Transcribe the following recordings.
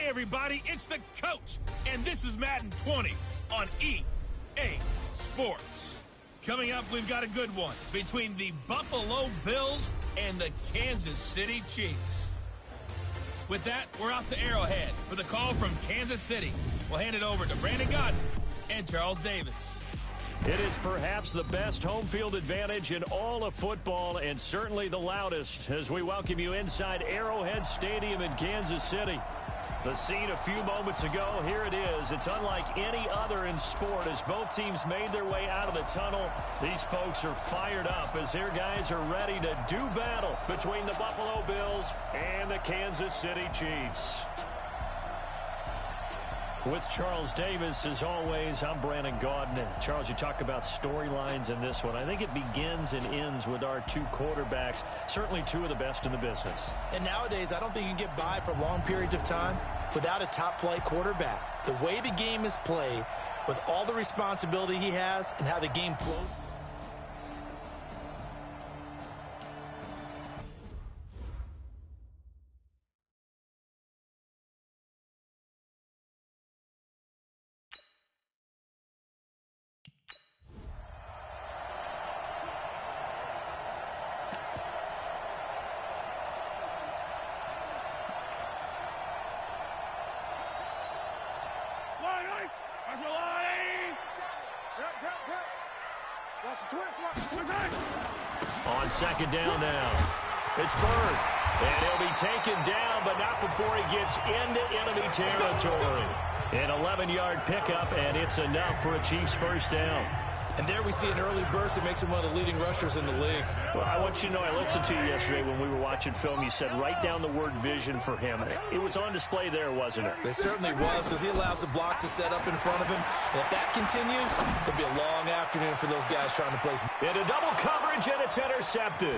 everybody, it's the coach, and this is Madden 20 on EA Sports. Coming up, we've got a good one between the Buffalo Bills and the Kansas City Chiefs. With that, we're off to Arrowhead for the call from Kansas City. We'll hand it over to Brandon Godden and Charles Davis. It is perhaps the best home field advantage in all of football, and certainly the loudest, as we welcome you inside Arrowhead Stadium in Kansas City. The scene a few moments ago, here it is. It's unlike any other in sport as both teams made their way out of the tunnel. These folks are fired up as their guys are ready to do battle between the Buffalo Bills and the Kansas City Chiefs. With Charles Davis, as always, I'm Brandon Godden. Charles, you talk about storylines in this one. I think it begins and ends with our two quarterbacks, certainly two of the best in the business. And nowadays, I don't think you can get by for long periods of time without a top-flight quarterback. The way the game is played, with all the responsibility he has and how the game flows. On second down now, it's Bird, and he'll be taken down, but not before he gets into enemy territory. An 11-yard pickup, and it's enough for a Chiefs first down. And there we see an early burst that makes him one of the leading rushers in the league. Well, I want you to know, I listened to you yesterday when we were watching film. You said write down the word vision for him. It was on display there, wasn't it? It certainly was, because he allows the blocks to set up in front of him. And if that continues, it'll be a long afternoon for those guys trying to place. Into double coverage, and it's intercepted.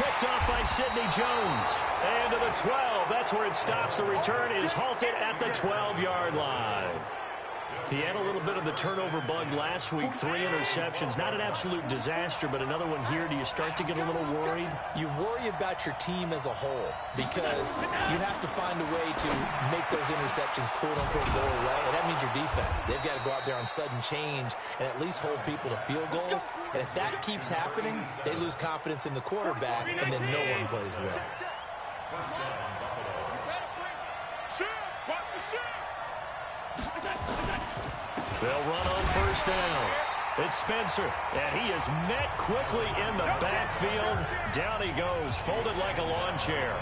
Picked off by Sidney Jones. And to the 12. That's where it stops. The return is halted at the 12-yard line. He had a little bit of the turnover bug last week, 3 interceptions. Not an absolute disaster, but another one here. Do you start to get a little worried? You worry about your team as a whole because you have to find a way to make those interceptions quote-unquote go away, and that means your defense. They've got to go out there on sudden change and at least hold people to field goals. And if that keeps happening, they lose confidence in the quarterback, and then no one plays well. They'll run on first down. It's Spencer, and he is met quickly in the backfield. Down he goes, folded like a lawn chair.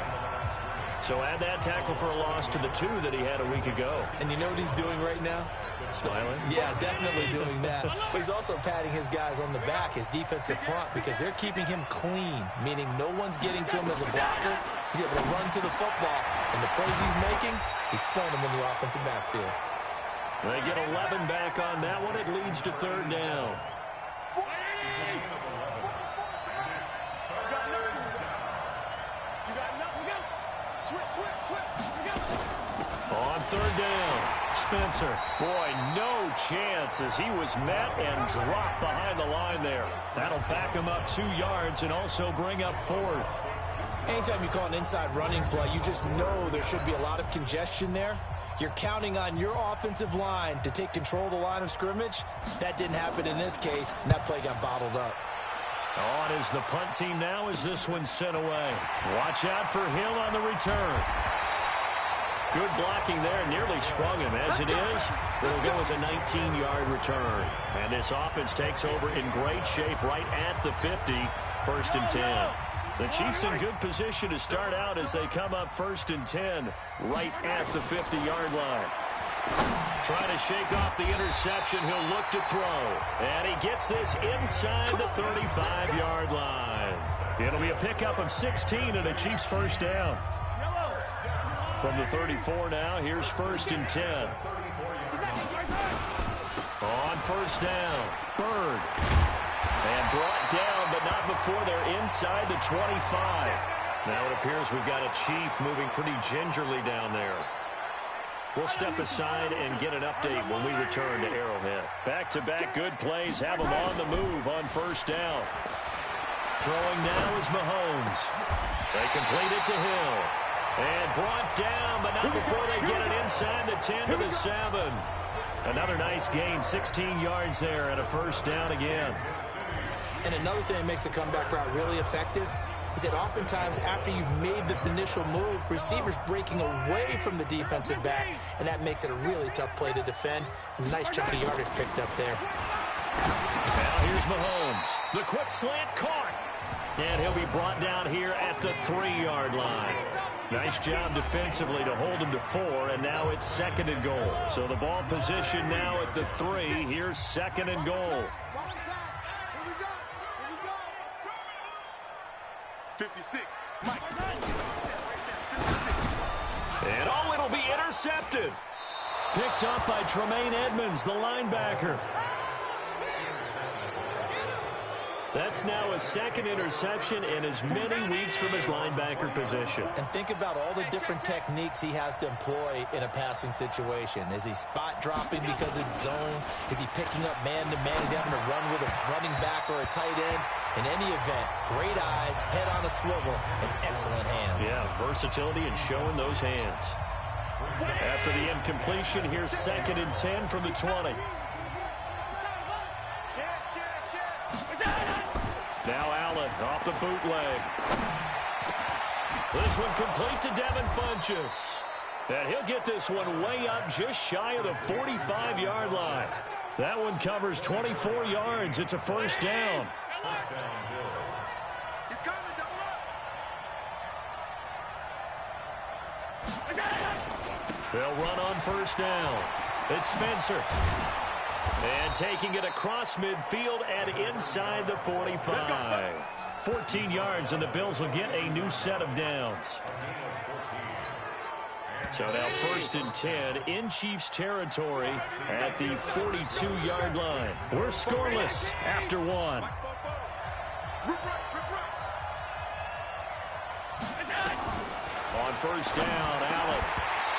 So add that tackle for a loss to the 2 that he had a week ago. And you know what he's doing right now? Smiling? Yeah, definitely doing that. But he's also patting his guys on the back, his defensive front, because they're keeping him clean, meaning no one's getting to him as a blocker. He's able to run to the football, and the plays he's making, he's spun them in the offensive backfield. They get 11 back on that one. It leads to third down. On third down, Spencer. Boy, no chance as he was met and dropped behind the line there. That'll back him up 2 yards and also bring up 4th. Anytime you call an inside running play, you just know there should be a lot of congestion there. You're counting on your offensive line to take control of the line of scrimmage. That didn't happen in this case, and that play got bottled up. On is the punt team now as this one's sent away. Watch out for Hill on the return. Good blocking there, nearly sprung him. As it is, it'll go as a 19-yard return. And this offense takes over in great shape right at the 50, 1st and 10. The Chiefs in good position to start out as they come up 1st and 10 right at the 50-yard line. Trying to shake off the interception. He'll look to throw. And he gets this inside the 35-yard line. It'll be a pickup of 16 and a Chiefs first down. From the 34 now, here's 1st and 10. On first down, Bird. And brought down, but not before they're inside the 25. Now it appears we've got a Chief moving pretty gingerly down there. We'll step aside and get an update when we return to Arrowhead. Back-to-back good plays have them on the move on first down. Throwing now is Mahomes. They complete it to Hill. And brought down, but not before they get it inside the 10 to the 7. Another nice gain, 16 yards there, and a first down again. And another thing that makes the comeback route really effective is that oftentimes after you've made the initial move, receivers breaking away from the defensive back, and that makes it a really tough play to defend. A nice chunk of yardage picked up there. Now here's Mahomes. The quick slant caught. And he'll be brought down here at the 3-yard line. Nice job defensively to hold him to 4, and now it's 2nd and goal. So the ball position now at the 3. Here's 2nd and goal. 56. Mike. And oh, it'll be intercepted. Picked up by Tremaine Edmonds, the linebacker. That's now a 2nd interception in as many weeks from his linebacker position. And think about all the different techniques he has to employ in a passing situation. Is he spot dropping because it's zone? Is he picking up man-to-man? Is he having to run with a running back or a tight end? In any event, great eyes, head on a swivel, and excellent hands. Yeah, versatility and showing those hands. After the incompletion, here's 2nd and 10 from the 20. Now Allen off the bootleg. This one complete to Devin Funchess. And he'll get this one way up just shy of the 45-yard line. That one covers 24 yards. It's a first down. They'll run on first down. It's Spencer. And taking it across midfield and inside the 45. 14 yards, and the Bills will get a new set of downs. So now 1st and 10 in Chiefs territory at the 42-yard line. We're scoreless after 1. On first down, Allen.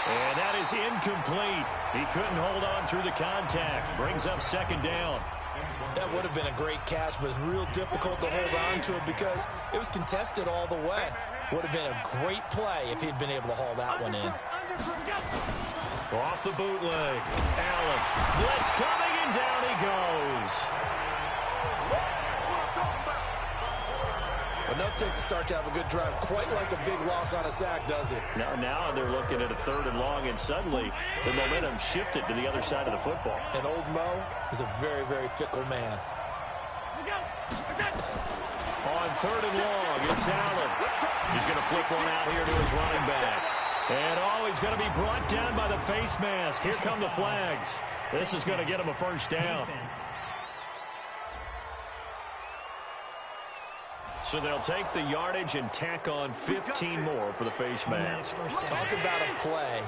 And that is incomplete. He couldn't hold on through the contact. Brings up 2nd down. That would have been a great catch, but it's real difficult to hold on to it because it was contested all the way. Would have been a great play if he'd been able to haul that one in. Off the bootleg. Allen. Blitz coming, and down he goes. Enough takes to start to have a good drive. Quite like a big loss on a sack, does it? Now they're looking at a 3rd and long, and suddenly the momentum shifted to the other side of the football. And old Mo is a very, very fickle man. On 3rd and long, it's Allen. He's going to flip one out here to his running back. And he's going to be brought down by the face mask. Here come the flags. This is going to get him a first down. So they'll take the yardage and tack on 15 more for the face mask. Talk about a play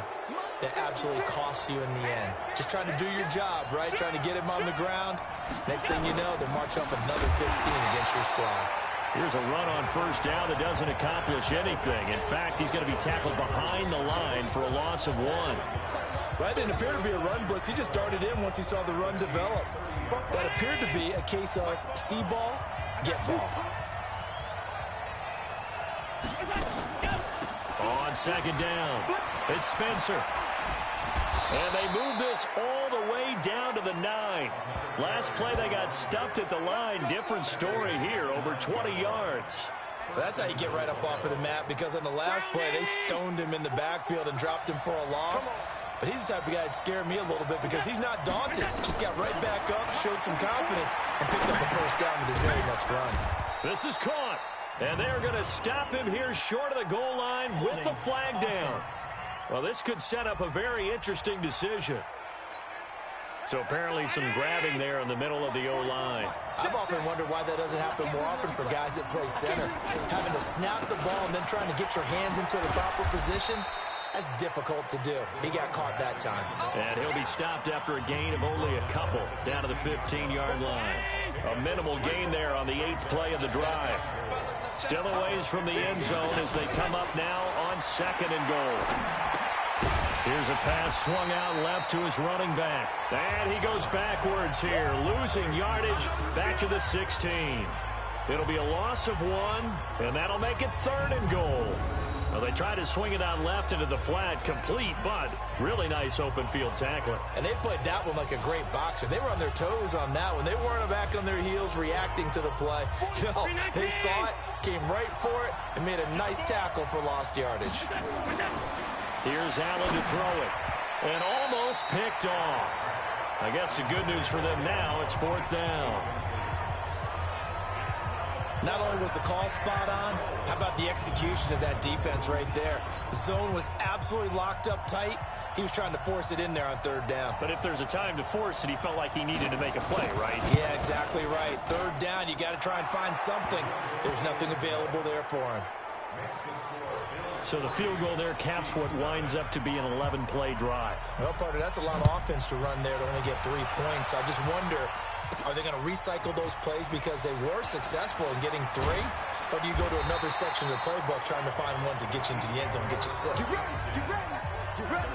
that absolutely costs you in the end. Just trying to do your job, right? Trying to get him on the ground. Next thing you know, they'll march up another 15 against your squad. Here's a run on first down that doesn't accomplish anything. In fact, he's going to be tackled behind the line for a loss of 1. That didn't appear to be a run blitz. He just darted in once he saw the run develop. That appeared to be a case of see ball, get ball. On 2nd down, it's Spencer. And they move this all the way down to the 9. Last play, they got stuffed at the line. Different story here, over 20 yards. That's how you get right up off of the mat, because on the last play, they stoned him in the backfield and dropped him for a loss. But he's the type of guy that scared me a little bit because he's not daunted. Just got right back up, showed some confidence, and picked up a first down with his very next run. This is caught. And they're going to stop him here short of the goal line with the flag down. Well, this could set up a very interesting decision. So apparently some grabbing there in the middle of the O-line. I've often wondered why that doesn't happen more often for guys that play center. Having to snap the ball and then trying to get your hands into the proper position, that's difficult to do. He got caught that time. And he'll be stopped after a gain of only a couple down to the 15-yard line. A minimal gain there on the 8th play of the drive. Still a ways from the end zone as they come up now on 2nd and goal. Here's a pass swung out left to his running back. And he goes backwards here, losing yardage back to the 16. It'll be a loss of 1, and that'll make it 3rd and goal. Well, they try to swing it out left into the flat, complete, but really nice open field tackling. And they played that one like a great boxer. They were on their toes on that one. They weren't back on their heels reacting to the play. No, they saw it, came right for it, and made a nice tackle for lost yardage. Here's Allen to throw it, and almost picked off. I guess the good news for them now, it's 4th down. Not only was the call spot on, how about the execution of that defense right there? The zone was absolutely locked up tight. He was trying to force it in there on 3rd down. But if there's a time to force it, he felt like he needed to make a play, right? Yeah, exactly right. 3rd down, you got to try and find something. There's nothing available there for him. So the field goal there caps what winds up to be an 11-play drive. Well, partner, that's a lot of offense to run there to only get 3 points. So I just wonder, are they going to recycle those plays because they were successful in getting 3? Or do you go to another section of the playbook trying to find ones that get you into the end zone and get you 6? Get ready.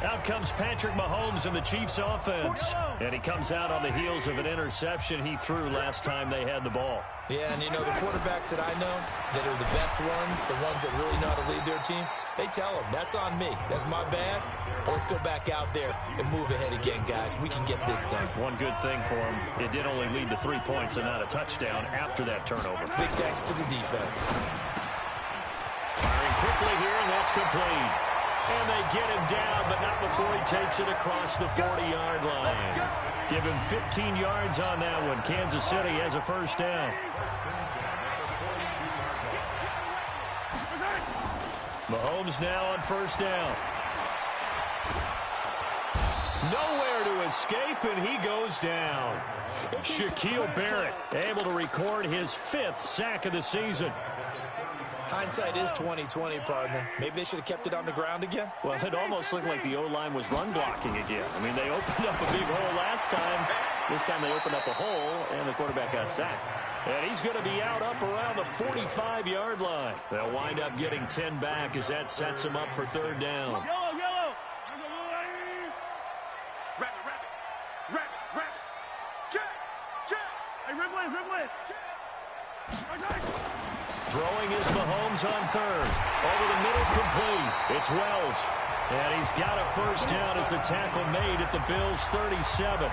Out comes Patrick Mahomes in the Chiefs offense. And he comes out on the heels of an interception he threw last time they had the ball. Yeah, and you know, the quarterbacks that I know that are the best ones, the ones that really know how to lead their team, they tell them, that's on me. That's my bad. But let's go back out there and move ahead again, guys. We can get this done. One good thing for him, it did only lead to 3 points and not a touchdown after that turnover. Big thanks to the defense. Firing quickly here, and that's complete. And they get him down, but not before he takes it across the 40-yard line. Give him 15 yards on that one. Kansas City has a 1st down. Mahomes now on 1st down. Nowhere to escape, and he goes down. Shaquille Barrett able to record his 5th sack of the season. Hindsight is 20/20, partner. Maybe they should have kept it on the ground again. Well, it almost looked like the O-line was run blocking again. I mean, they opened up a big hole last time. This time they opened up a hole, and the quarterback got sacked. And he's going to be out up around the 45-yard line. They'll wind up getting 10 back as that sets him up for 3rd down. Yellow. Rabbit. Check. Hey, red blade. Throwing is Mahomes on 3rd. Over the middle, complete. It's Wells. And he's got a 1st down as the tackle made at the Bills' 37.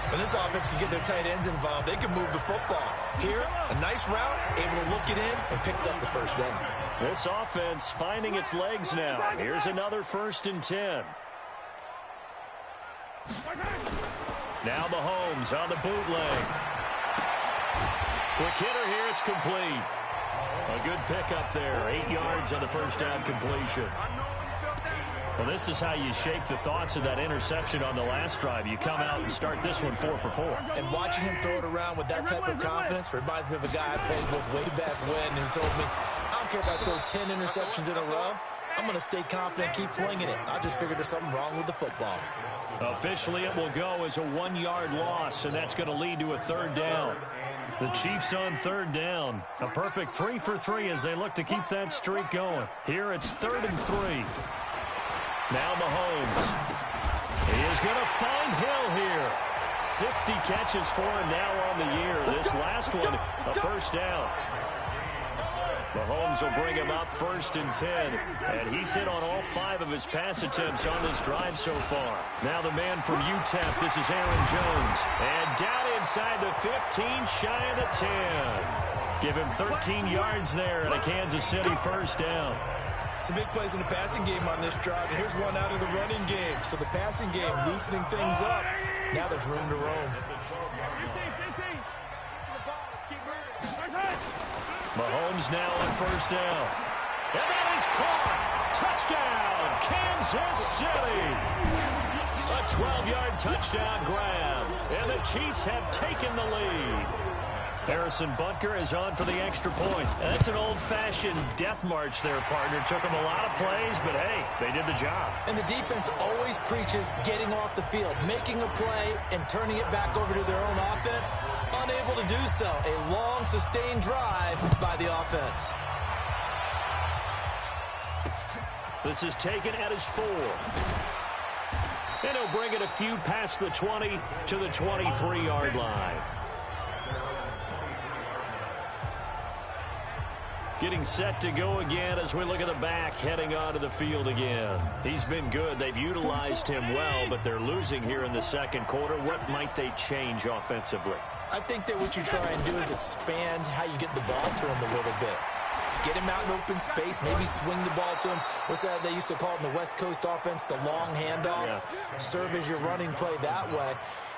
When this offense can get their tight ends involved, they can move the football. Here, a nice route, able to look it in, and picks up the 1st down. This offense finding its legs now. Here's another 1st and 10. Now Mahomes on the bootleg. Quick hitter here, it's complete. A good pickup there. 8 yards on the 1st down completion. Well, this is how you shake the thoughts of that interception on the last drive. You come out and start this one 4 for 4. And watching him throw it around with that type of confidence reminds me of a guy I played with way back when who told me, I don't care if I throw 10 interceptions in a row. I'm going to stay confident, keep flinging it. I just figured there's something wrong with the football. Officially, it will go as a 1-yard loss, and that's going to lead to a 3rd down. The Chiefs on 3rd down. A perfect 3 for 3 as they look to keep that streak going. Here it's 3rd and 3. Now Mahomes. He is going to find Hill here. 60 catches for him now on the year. This last one, a 1st down. Mahomes will bring him up 1st and 10. And he's hit on all 5 of his pass attempts on this drive so far. Now the man from UTEP, this is Aaron Jones. And down inside the 15, shy of the 10. Give him 13 yards there and a Kansas City 1st down. Some big plays in the passing game on this drive. And here's one out of the running game. So the passing game loosening things up. Now there's room to roam. Mahomes now on 1st down. And that is caught. Touchdown, Kansas City. A 12-yard touchdown grab. And the Chiefs have taken the lead. Harrison Butker is on for the extra point. That's an old-fashioned death march there, partner. Took them a lot of plays, but hey, they did the job. And the defense always preaches getting off the field, making a play, and turning it back over to their own offense. Unable to do so. A long, sustained drive by the offense. This is taken at his 4. And he'll bring it a few past the 20 to the 23-yard line. Getting set to go again as we look at the back heading onto the field again. He's been good. They've utilized him well, but they're losing here in the second quarter. What might they change offensively? I think that what you try and do is expand how you get the ball to him a little bit. Get him out in open space, maybe swing the ball to him. What's that they used to call it in the West Coast offense, the long handoff? Yeah. Serve as your running play that way,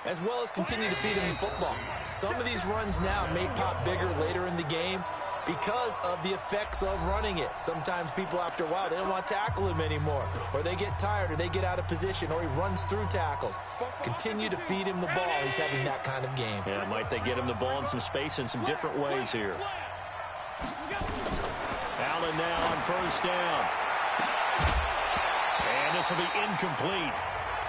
as well as continue to feed him the football. Some of these runs now may pop bigger later in the game because of the effects of running it. Sometimes people, after a while, they don't want to tackle him anymore, or they get tired, or they get out of position, or he runs through tackles. Continue to feed him the ball. He's having that kind of game. Yeah, might they get him the ball in some space in some different ways here. Allen now on first down. And this will be incomplete.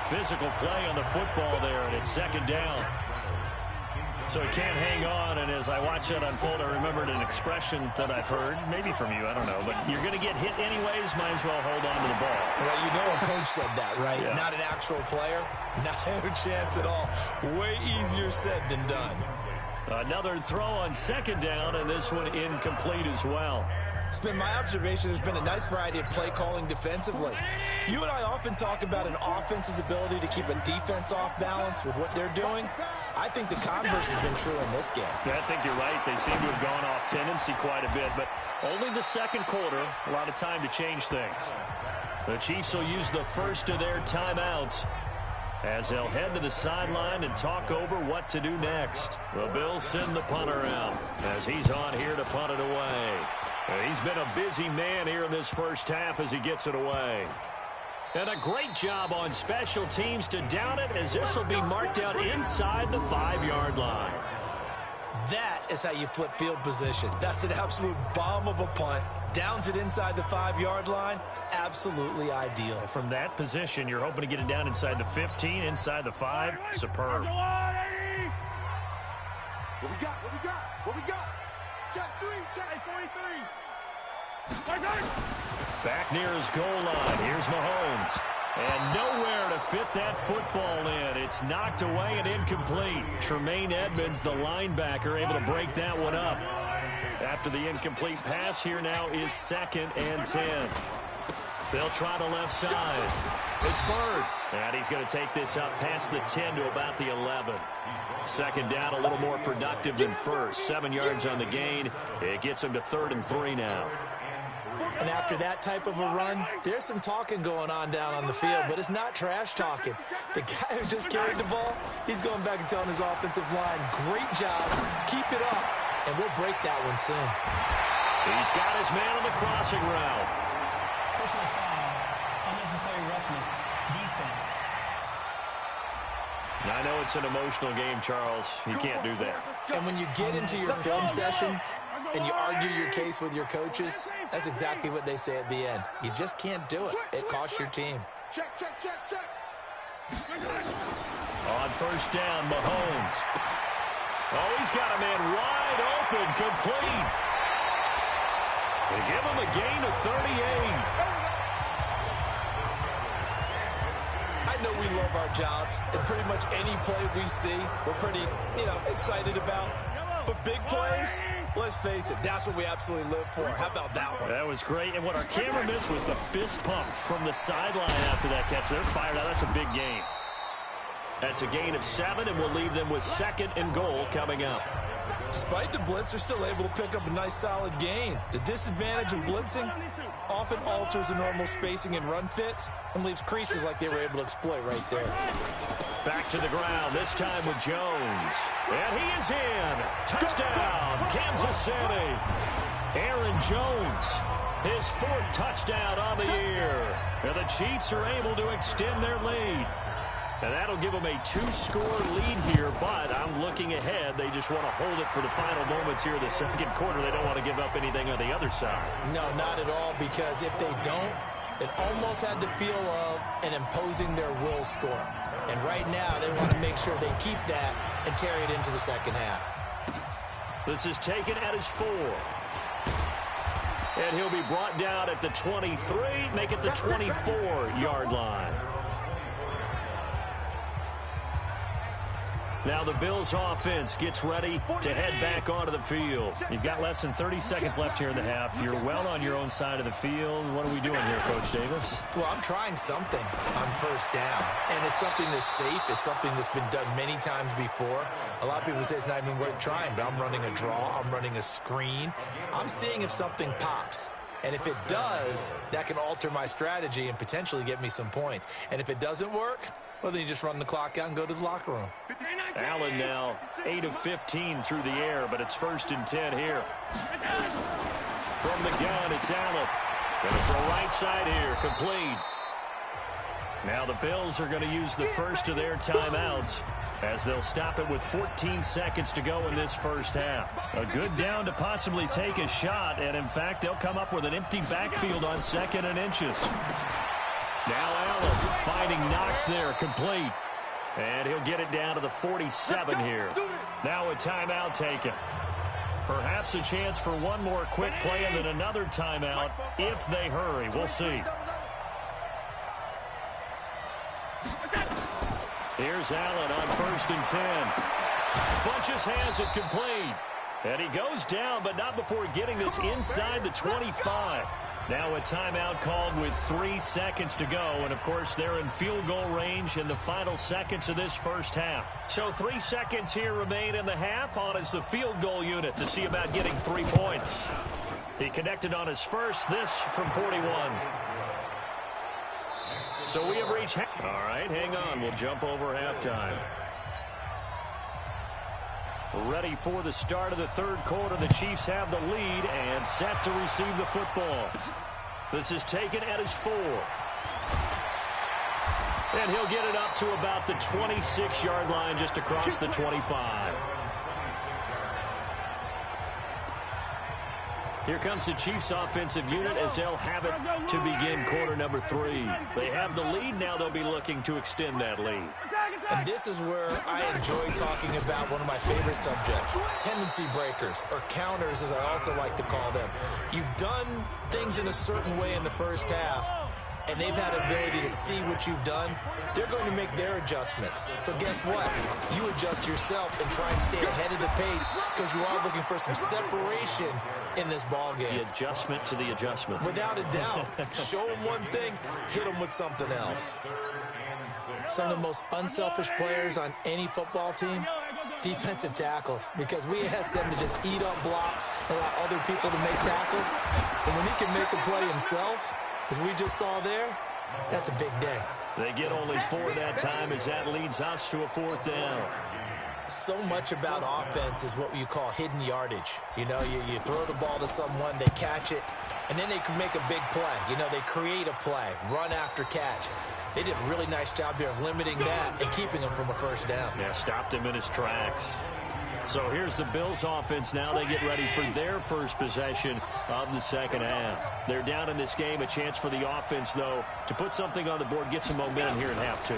Physical play on the football there, and it's second down. So he can't hang on, and as I watch that unfold, I remembered an expression that I've heard, maybe from you, I don't know, but you're going to get hit anyways, might as well hold on to the ball. Well, you know a coach said that, right? Yeah. Not an actual player. No chance at all. Way easier said than done. Another throw on second down, and this one incomplete as well. It's been my observation there's been a nice variety of play calling defensively. You and I often talk about an offense's ability to keep a defense off balance with what they're doing. I think the converse has been true in this game. Yeah, I think you're right. They seem to have gone off tendency quite a bit, but only the second quarter, a lot of time to change things. The Chiefs will use the first of their timeouts as they'll head to the sideline and talk over what to do next. The Bills send the punter out as he's on here to punt it away. He's been a busy man here in this first half as he gets it away. And a great job on special teams to down it, as this will be marked out inside the 5-yard line. That is how you flip field position. That's an absolute bomb of a punt. Downs it inside the 5-yard line. Absolutely ideal. From that position, you're hoping to get it down inside the 15, inside the 5. Superb. What we got? What we got? What we got? Check 3, check 43. Back near his goal line. Here's Mahomes. And nowhere to fit that football in. It's knocked away and incomplete. Tremaine Edmonds, the linebacker, able to break that one up. After the incomplete pass, here now is 2nd and 10. They'll try the left side. It's Bird. And he's going to take this up past the 10 to about the 11. Second down, a little more productive than first. 7 yards on the gain. It gets him to 3rd and 3 now. And after that type of a run, there's some talking going on down on the field, but it's not trash talking. The guy who just carried the ball, he's going back and telling his offensive line, great job, keep it up, and we'll break that one soon. He's got his man on the crossing route. Personal foul, unnecessary roughness, defense. I know it's an emotional game, Charles. You can't do that. And when you get into your film sessions and you argue your case with your coaches, that's exactly what they say at the end. You just can't do it. It costs your team. Check. On first down, Mahomes. Oh, he's got a man wide open, complete. They give him a gain of 38. I know we love our jobs, and pretty much any play we see, we're pretty, excited about. But big plays, let's face it, that's what we absolutely live for. How about that one? That was great. And what our camera missed was the fist pump from the sideline after that catch. They're fired out. That's a big gain. That's a gain of 7, and we'll leave them with 2nd and goal coming up. Despite the blitz, they're still able to pick up a nice solid gain. The disadvantage of blitzing often alters the normal spacing and run fits and leaves creases like they were able to exploit right there. Back to the ground, this time with Jones. And he is in. Touchdown, Kansas City. Aaron Jones, his 4th touchdown on the year. And the Chiefs are able to extend their lead. And that'll give them a 2-score lead here, but I'm looking ahead. They just want to hold it for the final moments here of the second quarter. They don't want to give up anything on the other side. No, not at all, because if they don't, it almost had the feel of an imposing their will score. And right now, they want to make sure they keep that and carry it into the second half. This is taken at his 4. And he'll be brought down at the 23, make it the 24-yard line. Now the Bills offense gets ready to head back onto the field. You've got less than 30 seconds left here in the half. You're well on your own side of the field. What are we doing here, Coach Davis? Well, I'm trying something on first down, and it's something that's safe. It's something that's been done many times before. A lot of people say it's not even worth trying, but I'm running a draw. I'm running a screen. I'm seeing if something pops. And if it does, that can alter my strategy and potentially get me some points. And if it doesn't work, well, then you just run the clock out and go to the locker room. Allen now 8 of 15 through the air, but it's 1st and 10 here. From the gun, it's Allen. Gonna throw right side here, complete. Now the Bills are going to use the first of their timeouts as they'll stop it with 14 seconds to go in this first half. A good down to possibly take a shot, and in fact, they'll come up with an empty backfield on 2nd and inches. Now Allen finding Knox there, complete. And he'll get it down to the 47 here. Now a timeout taken. Perhaps a chance for one more quick play and then another timeout if they hurry. We'll see. Here's Allen on 1st and 10. Funches has it complete. And he goes down, but not before getting this inside the 25. Now a timeout called with 3 seconds to go. And, of course, they're in field goal range in the final seconds of this first half. So 3 seconds here remain in the half on as the field goal unit to see about getting 3 points. He connected on his first, this from 41. So we have reached half. All right, hang on. We'll jump over halftime. Ready for the start of the third quarter. The Chiefs have the lead and set to receive the football. This is taken at his 4. And he'll get it up to about the 26-yard line just across the 25. Here comes the Chiefs offensive unit as they'll have it to begin quarter number 3. They have the lead. Now they'll be looking to extend that lead. And this is where I enjoy talking about one of my favorite subjects, tendency breakers, or counters as I also like to call them. You've done things in a certain way in the first half, and they've had ability to see what you've done. They're going to make their adjustments. So guess what? You adjust yourself and try and stay ahead of the pace because you are looking for some separation in this ball game. The adjustment to the adjustment. Without a doubt. Show them one thing, hit them with something else. Some of the most unselfish players on any football team, defensive tackles, because we ask them to just eat up blocks and allow other people to make tackles. And when he can make a play himself, as we just saw there, that's a big day. They get only 4 that time as that leads us to a 4th down. So much about offense is what you call hidden yardage. You know, you throw the ball to someone, they catch it, and then they can make a big play. You know, they create a play, run after catch. They did a really nice job there of limiting that and keeping him from a first down. Yeah, stopped him in his tracks. So here's the Bills offense now. They get ready for their first possession of the second half. They're down in this game. A chance for the offense, though, to put something on the board, get some momentum here in half 2.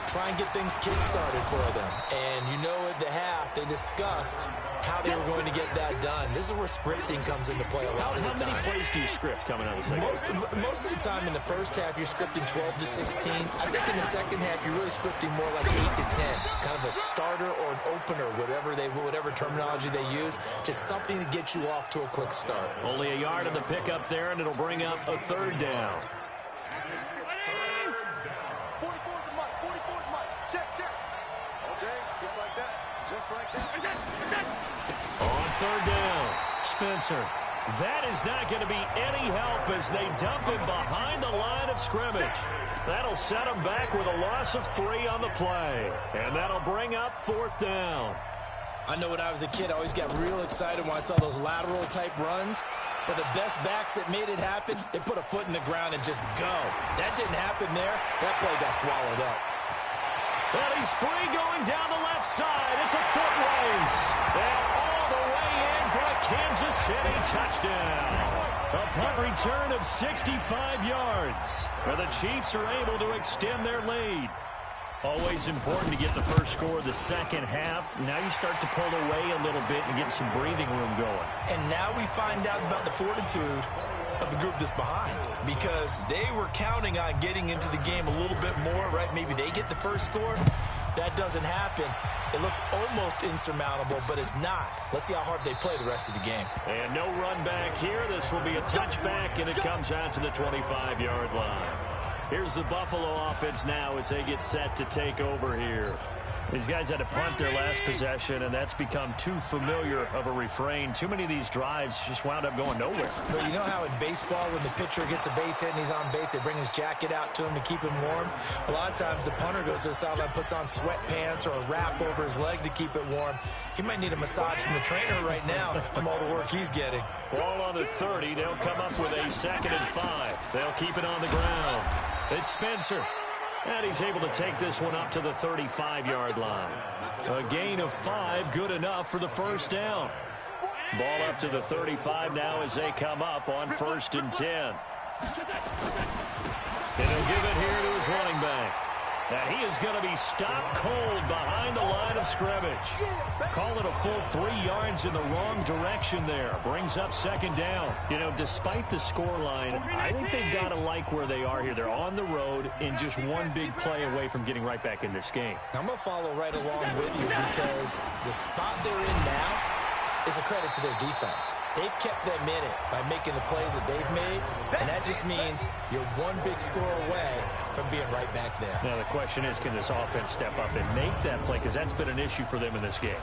Try and get things kick-started for them. And you know at the half, they discussed how they were going to get that done. This is where scripting comes into play a lot of the time. How many plays do you script coming out of the second half? Most of the time in the first half, you're scripting 12 to 16. I think in the second half, you're really scripting more like 8 to 10. Kind of a starter or an opener, whatever terminology they use. Just something to get you off to a quick start. Only a yard in the pickup there, and it'll bring up a 3rd down. On 3rd down, Spencer. That is not going to be any help as they dump him behind the line of scrimmage. That'll set him back with a loss of 3 on the play. And that'll bring up 4th down. I know when I was a kid, I always got real excited when I saw those lateral-type runs. But the best backs that made it happen, they put a foot in the ground and just go. That didn't happen there. That play got swallowed up. Well, he's free going down the left side. It's a foot race. And all the way in for a Kansas City touchdown. A punt return of 65 yards. Where the Chiefs are able to extend their lead. Always important to get the first score of the second half. Now you start to pull away a little bit and get some breathing room going. And now we find out about the fortitude of the group that's behind, because they were counting on getting into the game a little bit more, right? Maybe they get the first score. that doesn't happen, it looks almost insurmountable, but it's not. Let's see how hard they play the rest of the game. And no run back here. This will be a touchback, and it comes out to the 25-yard line. Here's the Buffalo offense now as they get set to take over here. These guys had to punt their last possession, and that's become too familiar of a refrain. Too many of these drives just wound up going nowhere. But you know how in baseball, when the pitcher gets a base hit and he's on base, they bring his jacket out to him to keep him warm? A lot of times the punter goes to the sideline, puts on sweatpants or a wrap over his leg to keep it warm. He might need a massage from the trainer right now from all the work he's getting. Ball on the 30. They'll come up with a 2nd and 5. They'll keep it on the ground. It's Spencer. And he's able to take this one up to the 35-yard line. A gain of 5, good enough for the first down. Ball up to the 35 now as they come up on 1st and 10. And he'll give it here to his running back. And he is going to be stopped cold behind the line of scrimmage. Call it a full 3 yards in the wrong direction there. Brings up 2nd down. You know, despite the scoreline, I think they've got to like where they are here. They're on the road and just one big play away from getting right back in this game. I'm going to follow right along with you because the spot they're in now is a credit to their defense. They've kept them in it by making the plays that they've made, and that just means you're one big score away from being right back there. Now the question is, can this offense step up and make that play? Because that's been an issue for them in this game.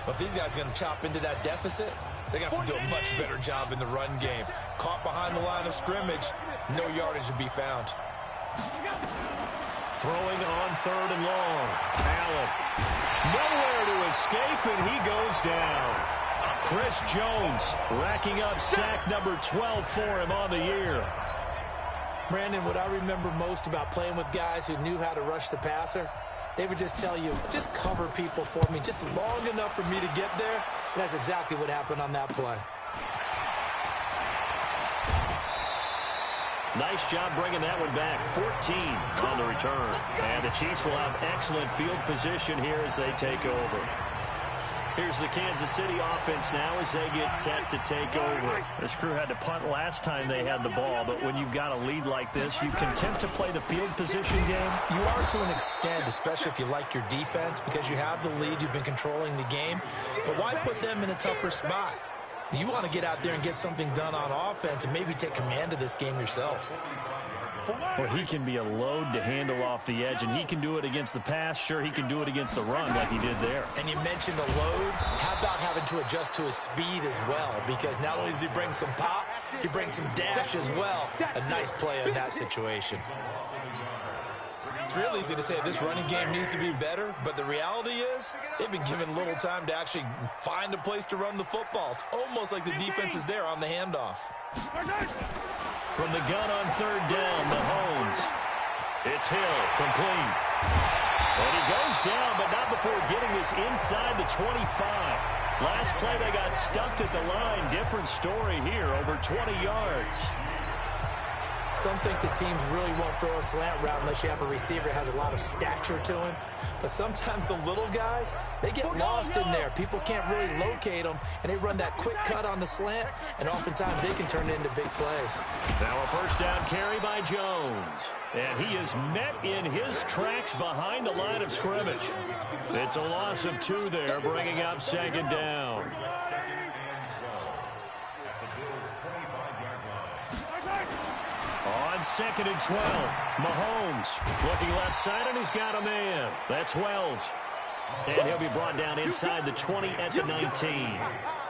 But if these guys are going to chop into that deficit, they got to do a much better job in the run game. Caught behind the line of scrimmage, no yardage to be found. Throwing on 3rd and long. Allen. Nowhere to escape, and he goes down. Chris Jones racking up sack number 12 for him on the year. Brandon, what I remember most about playing with guys who knew how to rush the passer, they would just tell you, just cover people for me, just long enough for me to get there. And that's exactly what happened on that play. Nice job bringing that one back. 14 on the return. And the Chiefs will have excellent field position here as they take over. Here's the Kansas City offense now as they get set to take over. This crew had to punt last time they had the ball, but when you've got a lead like this, you content to play the field position game? You are to an extent, especially if you like your defense, because you have the lead, you've been controlling the game. But why put them in a tougher spot? You want to get out there and get something done on offense and maybe take command of this game yourself. Well, he can be a load to handle off the edge, and he can do it against the pass. Sure, he can do it against the run like he did there. And you mentioned a load. How about having to adjust to his speed as well? Because not only does he bring some pop, he brings some dash as well. A nice play in that situation. It's real easy to say this running game needs to be better, but the reality is they've been given little time to actually find a place to run the football. It's almost like the defense is there on the handoff. From the gun on 3rd down, Mahomes. It's Hill, complete. And he goes down, but not before getting this inside the 25. Last play, they got stuffed at the line. Different story here, over 20 yards. Some think the teams really won't throw a slant route unless you have a receiver that has a lot of stature to him. But sometimes the little guys, they get lost in there. People can't really locate them, and they run that quick cut on the slant, and oftentimes they can turn it into big plays. Now a 1st down carry by Jones. And he is met in his tracks behind the line of scrimmage. It's a loss of 2 there, bringing up 2nd down. On 2nd and 12, Mahomes looking left side, and he's got a man. That's Wells. And he'll be brought down inside the 20 at the 19.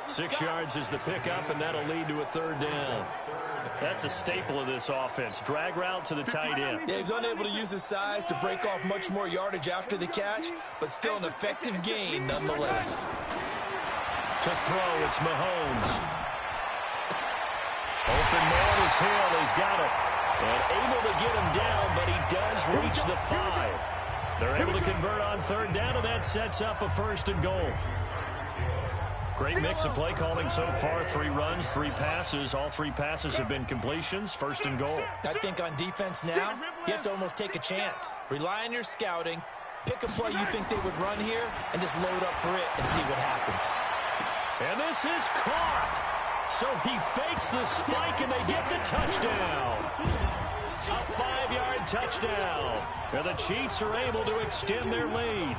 6 yards is the pickup, and that'll lead to a 3rd down. That's a staple of this offense. Drag route to the tight end. Yeah, he's unable to use his size to break off much more yardage after the catch, but still an effective gain nonetheless. To throw, it's Mahomes. Open man is Hill. He's got it. And able to get him down, but he does reach the 5. They're able to convert on 3rd down, and that sets up a 1st and goal. Great mix of play calling so far. 3 runs, 3 passes. All 3 passes have been completions. 1st and goal. I think on defense now, you have to almost take a chance. Rely on your scouting. Pick a play you think they would run here, and just load up for it and see what happens. And this is caught. So he fakes the spike, and they get the touchdown. A 5-yard touchdown. And the Chiefs are able to extend their lead.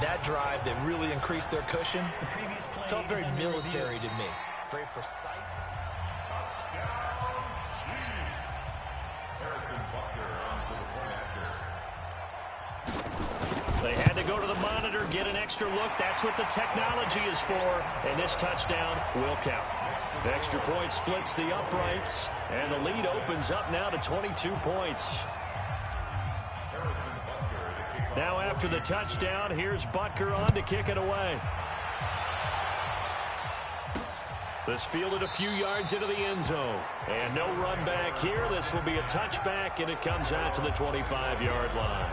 That drive that really increased their cushion felt very military to me. Very precise. They had to go to the monitor, get an extra look. That's what the technology is for. And this touchdown will count. The extra point splits the uprights. And the lead opens up now to 22 points. Now after the touchdown, here's Butker on to kick it away. This fielded a few yards into the end zone. And no run back here. This will be a touchback, and it comes out to the 25-yard line.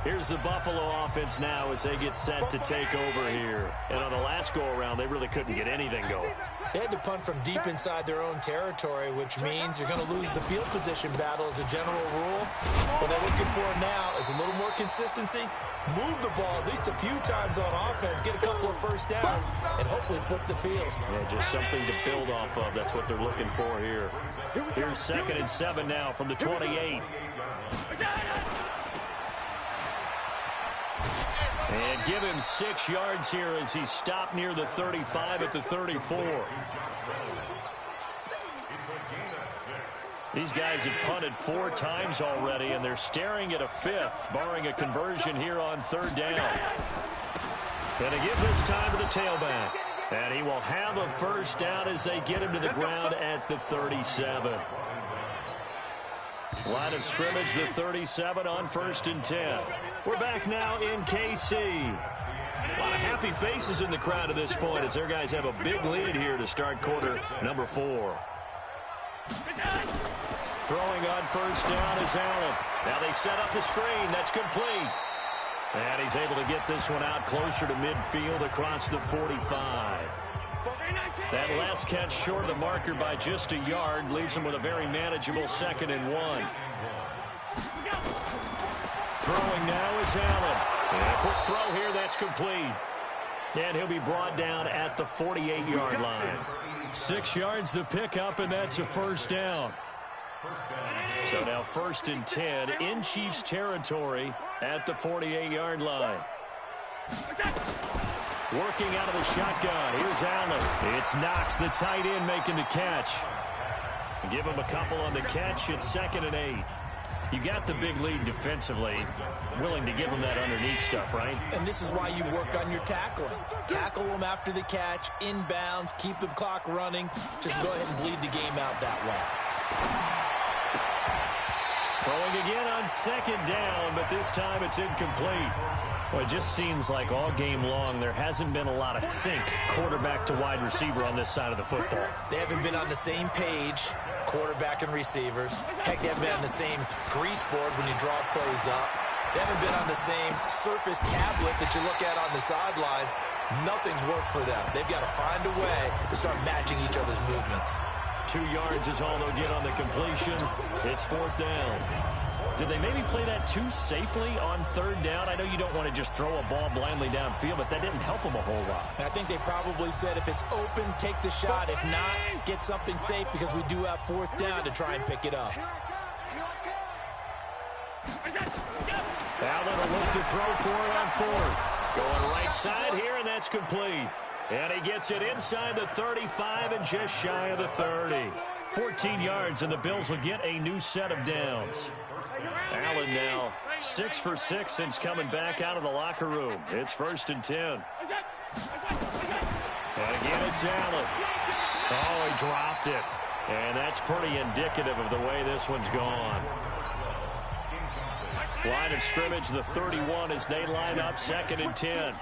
Here's the Buffalo offense now as they get set to take over here. And on the last go-around, they really couldn't get anything going. They had to punt from deep inside their own territory, which means you're going to lose the field position battle as a general rule. What they're looking for now is a little more consistency, move the ball at least a few times on offense, get a couple of first downs, and hopefully flip the field. Yeah, just something to build off of. That's what they're looking for here. Here's 2nd and 7 now from the 28. And give him 6 yards here as he stopped near the 35 at the 34. These guys have punted 4 times already, and they're staring at a 5th, barring a conversion here on 3rd down. And they give this time to the tailback. And he will have a first down as they get him to the ground at the 37. Line of scrimmage, the 37 on 1st and 10. We're back now in KC. A lot of happy faces in the crowd at this point as their guys have a big lead here to start quarter number 4. Throwing on 1st down is Allen. Now they set up the screen. That's complete. And he's able to get this one out closer to midfield across the 45. That last catch short of the marker by just a yard leaves him with a very manageable 2nd and 1. Throwing now is Allen. And a quick throw here, that's complete. And he'll be brought down at the 48-yard line. 6 yards the pickup, and that's a first down. So now 1st and 10 in Chiefs territory at the 48-yard line. Working out of the shotgun. Here's Allen. It's Knox, the tight end, making the catch. Give him a couple on the catch. It's 2nd and 8. You got the big lead defensively. Willing to give them that underneath stuff, right? And this is why you work on your tackling. Tackle them after the catch, inbounds, keep the clock running. Just go ahead and bleed the game out that way. Throwing again on 2nd down, but this time it's incomplete. Well, it just seems like all game long there hasn't been a lot of sync quarterback to wide receiver on this side of the football. They haven't been on the same page, quarterback and receivers. Heck, they haven't been on the same grease board when you draw plays up. They haven't been on the same surface tablet that you look at on the sidelines. Nothing's worked for them. They've got to find a way to start matching each other's movements. 2 yards is all they'll get on the completion. It's 4th down. Did they maybe play that too safely on 3rd down? I know you don't want to just throw a ball blindly downfield, but that didn't help them a whole lot. I think they probably said if it's open, take the shot. If not, get something safe because we do have 4th down to try and pick it up. Allen will look to throw for it on 4th. Going right side here, and that's complete. And he gets it inside the 35 and just shy of the 30. 14 yards, and the Bills will get a new set of downs. Allen now 6 for 6 since coming back out of the locker room. It's 1st and 10. And again, it's Allen. Oh, he dropped it. And that's pretty indicative of the way this one's gone. Line of scrimmage, the 31 as they line up 2nd and 10.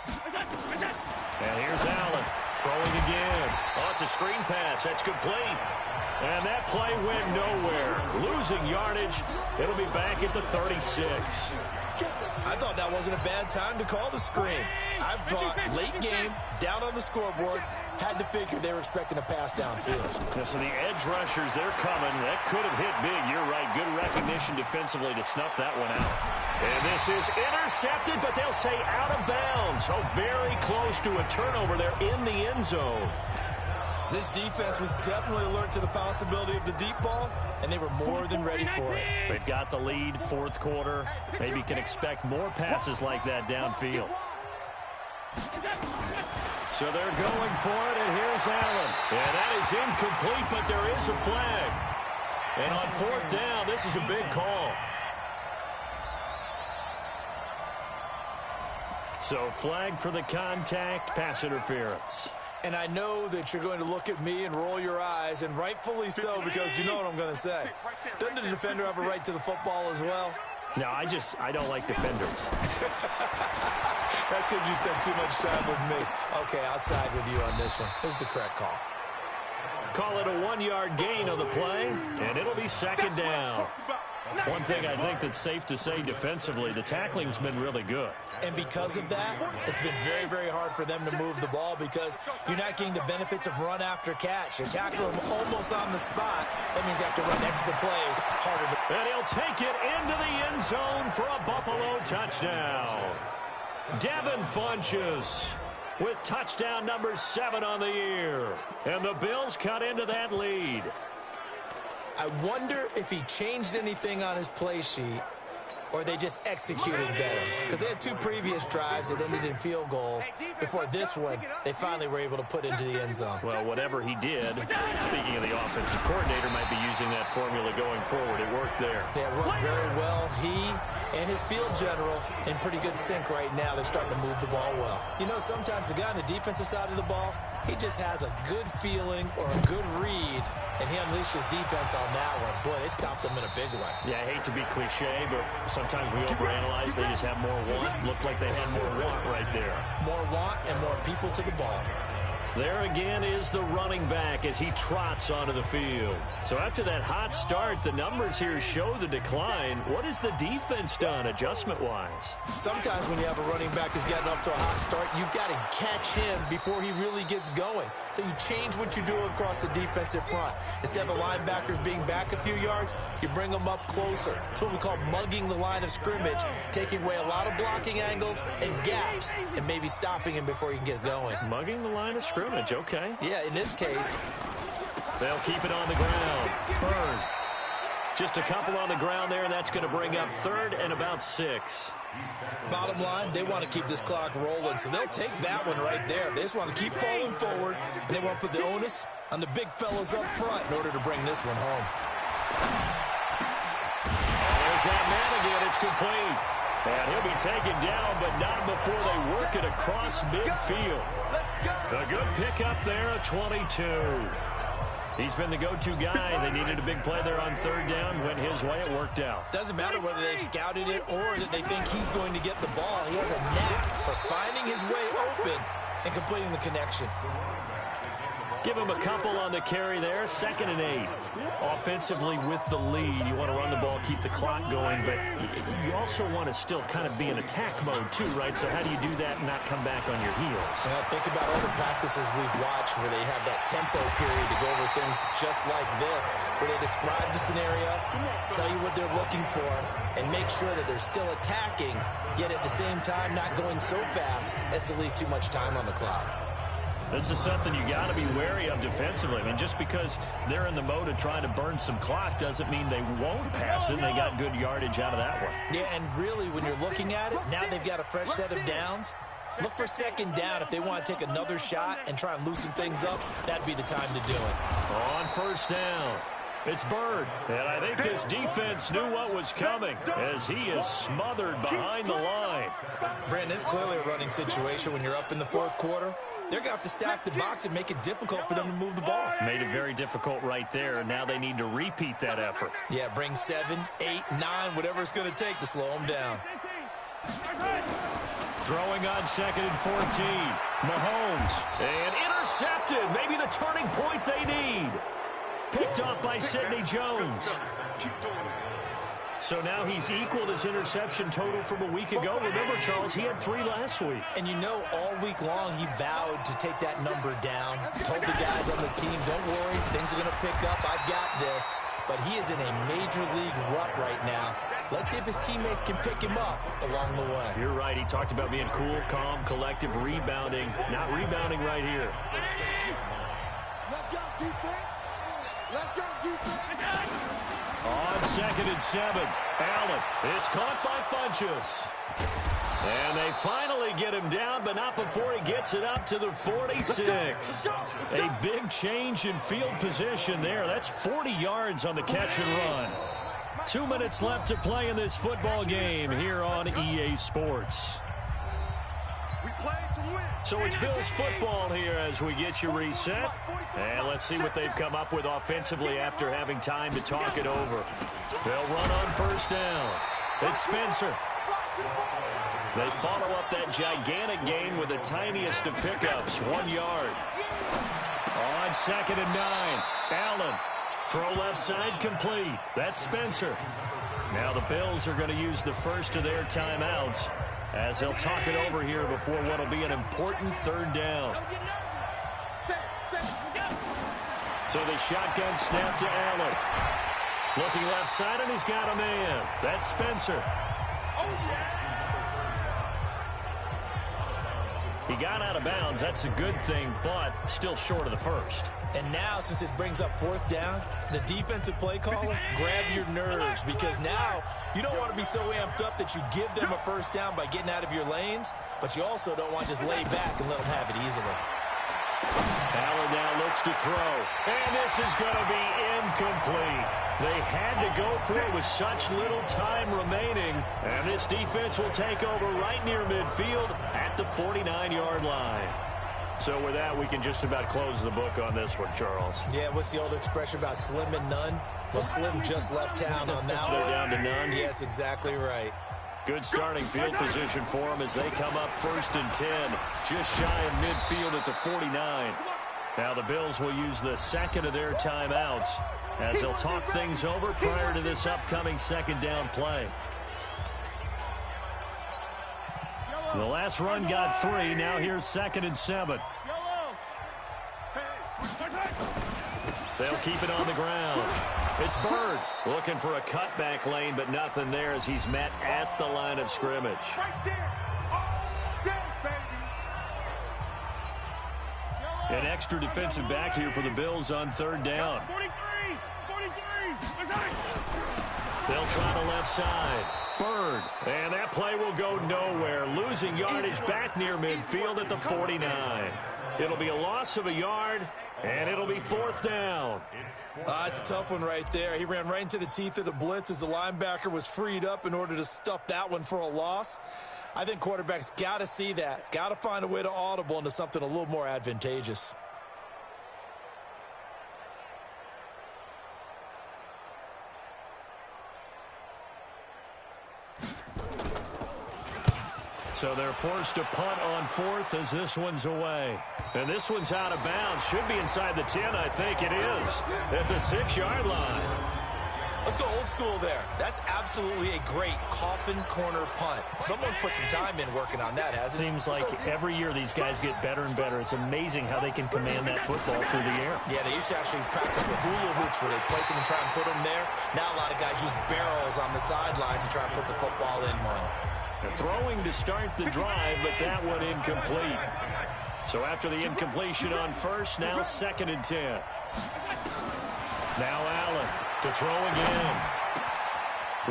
And here's Allen throwing again. Oh, it's a screen pass. That's complete. And that play went nowhere. Losing yardage. It'll be back at the 36. I thought that wasn't a bad time to call the screen. I thought late game, down on the scoreboard, had to figure they were expecting a pass downfield. Yeah, so the edge rushers, they're coming. That could have hit big. You're right. Good recognition defensively to snuff that one out. And this is intercepted, but they'll say out of bounds. So very close to a turnover there in the end zone. This defense was definitely alert to the possibility of the deep ball, and they were more than ready for it. They've got the lead, fourth quarter. Maybe can expect more passes like that downfield. So they're going for it, and here's Allen. And that is incomplete, but there is a flag. And on fourth down, this is a big call. So flag for the contact, pass interference. And I know that you're going to look at me and roll your eyes, and rightfully so, because you know what I'm going to say. Doesn't the defender have a right to the football as well? No, I don't like defenders. That's because you spent too much time with me. Okay, I'll side with you on this one. Here's the correct call. Call it a 1-yard gain on the play, and it'll be second down. One thing I think that's safe to say defensively, the tackling's been really good. And because of that, it's been very, very hard for them to move the ball because you're not getting the benefits of run after catch. You tackle them almost on the spot. That means you have to run extra plays harder to... And he'll take it into the end zone for a Buffalo touchdown. Devin Funches with touchdown number 7 on the year. And the Bills cut into that lead. I wonder if he changed anything on his play sheet or they just executed better. Because they had 2 previous drives that ended in field goals. Before this one, they finally were able to put into the end zone. Well, whatever he did, speaking of the offensive coordinator, might be using that formula going forward. It worked there. Yeah, it works very well. He and his field general in pretty good sync right now. They're starting to move the ball well. You know, sometimes the guy on the defensive side of the ball, he just has a good feeling or a good read, and he unleashed his defense on that one. Boy, they stopped them in a big way. Yeah, I hate to be cliche, but sometimes we overanalyze. They just have more want. Looked like they had more want right there. More want and more people to the ball. There again is the running back as he trots onto the field. So after that hot start, the numbers here show the decline. What has the defense done adjustment-wise? Sometimes when you have a running back who's gotten off to a hot start, you've got to catch him before he really gets going. So you change what you do across the defensive front. Instead of the linebackers being back a few yards, you bring them up closer. It's what we call mugging the line of scrimmage, taking away a lot of blocking angles and gaps, and maybe stopping him before he can get going. Mugging the line of scrimmage. Okay. Yeah, in this case. They'll keep it on the ground. Burn. Just a couple on the ground there, and that's going to bring up 3rd and about 6. Bottom line, they want to keep this clock rolling, so they'll take that one right there. They just want to keep falling forward, and they want to put the onus on the big fellas up front in order to bring this one home. There's that man again. It's complete. And he'll be taken down, but not before they work it across midfield. A good pickup there at 22. He's been the go-to guy. They needed a big play there on 3rd down. Went his way. It worked out. Doesn't matter whether they scouted it or that they think he's going to get the ball. He has a knack for finding his way open and completing the connection. Give him a couple on the carry there. 2nd and 8. Offensively with the lead, you want to run the ball, keep the clock going, but you also want to still kind of be in attack mode too, right? So how do you do that and not come back on your heels? Well, think about all the practices we've watched where they have that tempo period to go over things just like this, where they describe the scenario, tell you what they're looking for, and make sure that they're still attacking, yet at the same time not going so fast as to leave too much time on the clock. This is something you got to be wary of defensively. I mean, just because they're in the mode of trying to burn some clock doesn't mean they won't pass it. They got good yardage out of that one. Yeah, and really, when you're looking at it, now they've got a fresh set of downs. Look for 2nd down. If they want to take another shot and try and loosen things up, that'd be the time to do it. On 1st down, it's Bird. And I think this defense knew what was coming as he is smothered behind the line. Brandon, it's clearly a running situation when you're up in the 4th quarter. They're going to have to stack the box and make it difficult for them to move the ball. Made it very difficult right there. Now they need to repeat that effort. Yeah, bring 7, 8, 9, whatever it's going to take to slow them down. Throwing on 2nd and 14. Mahomes. And intercepted. Maybe the turning point they need. Picked off by Sidney Jones. So now he's equaled his interception total from a week ago. Remember, Charles, he had 3 last week. And you know, all week long he vowed to take that number down. Told the guys on the team, don't worry, things are going to pick up. I've got this. But he is in a major league rut right now. Let's see if his teammates can pick him up along the way. You're right. He talked about being cool, calm, collective, rebounding. Not rebounding right here. defense. Let's go, defense. On 2nd and 7, Allen. It's caught by Funchess. And they finally get him down, but not before he gets it up to the 46. A big change in field position there. That's 40 yards on the catch and run. 2 minutes left to play in this football game here on EA Sports. So it's Bills football here as we get you reset. And let's see what they've come up with offensively after having time to talk it over. They'll run on 1st down. It's Spencer. They follow up that gigantic gain with the tiniest of pickups, 1 yard. On 2nd and 9, Allen. Throw left side complete. That's Spencer. Now the Bills are going to use the first of their timeouts as they'll talk it over here before what will be an important 3rd down. So the shotgun snap to Allen. Looking left side, and he's got a man. That's Spencer. He got out of bounds. That's a good thing, but still short of the first. And now, since this brings up 4th down, the defensive play caller, grab your nerves, because now you don't want to be so amped up that you give them a 1st down by getting out of your lanes, but you also don't want to just lay back and let them have it easily. Allen now looks to throw, and this is going to be incomplete. They had to go for it with such little time remaining, and this defense will take over right near midfield at the 49-yard line. So with that, we can just about close the book on this one, Charles. Yeah, what's the old expression about slim and none? Well, Slim just left town on that one. They're down to none? Yes, exactly right. Good starting field position for them as they come up 1st and 10, just shy of midfield at the 49. Now the Bills will use the 2nd of their timeouts as they'll talk things over prior to this upcoming 2nd down play. The last run got 3. Now here's 2nd and 7. They'll keep it on the ground. It's Bird looking for a cutback lane, but nothing there as he's met at the line of scrimmage. An extra defensive back here for the Bills on 3rd down. They'll try the left side. Bird. And that play will go nowhere. Losing yardage back near midfield at the 49. It'll be a loss of a yard, and it'll be 4th down. It's a tough one right there. He ran right into the teeth of the blitz as the linebacker was freed up in order to stuff that one for a loss. I think quarterbacks got to see that. Got to find a way to audible into something a little more advantageous. So they're forced to punt on 4th as this one's away. And this one's out of bounds. Should be inside the 10, I think it is. At the 6-yard line. Let's go old school there. That's absolutely a great coffin corner punt. Someone's put some time in working on that, hasn't it? Seems like every year these guys get better and better. It's amazing how they can command that football through the air. Yeah, they used to actually practice with hula hoops where they place them and try and put them there. Now a lot of guys use barrels on the sidelines to try and put the football in one. They're throwing to start the drive, but that one incomplete. So after the incompletion on 1st, now 2nd and 10. Now Allen to throw again.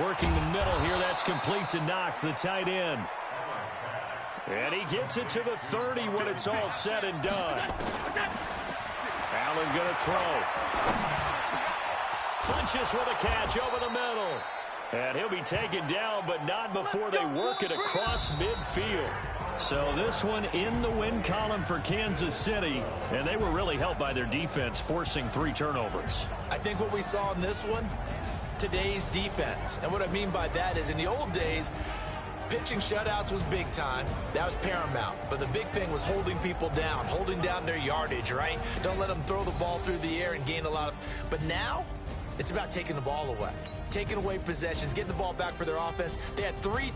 Working the middle here, that's complete to Knox, the tight end. And he gets it to the 30 when it's all said and done. Allen going to throw. Funchess with a catch over the middle. And he'll be taken down, but not before they work it across midfield. So this one in the win column for Kansas City, and they were really helped by their defense, forcing 3 turnovers. I think what we saw in this one, today's defense. And what I mean by that is in the old days, pitching shutouts was big time. That was paramount. But the big thing was holding people down, holding down their yardage, right? Don't let them throw the ball through the air and gain a lot of... But now, it's about taking the ball away. Taking away possessions, getting the ball back for their offense. They had 3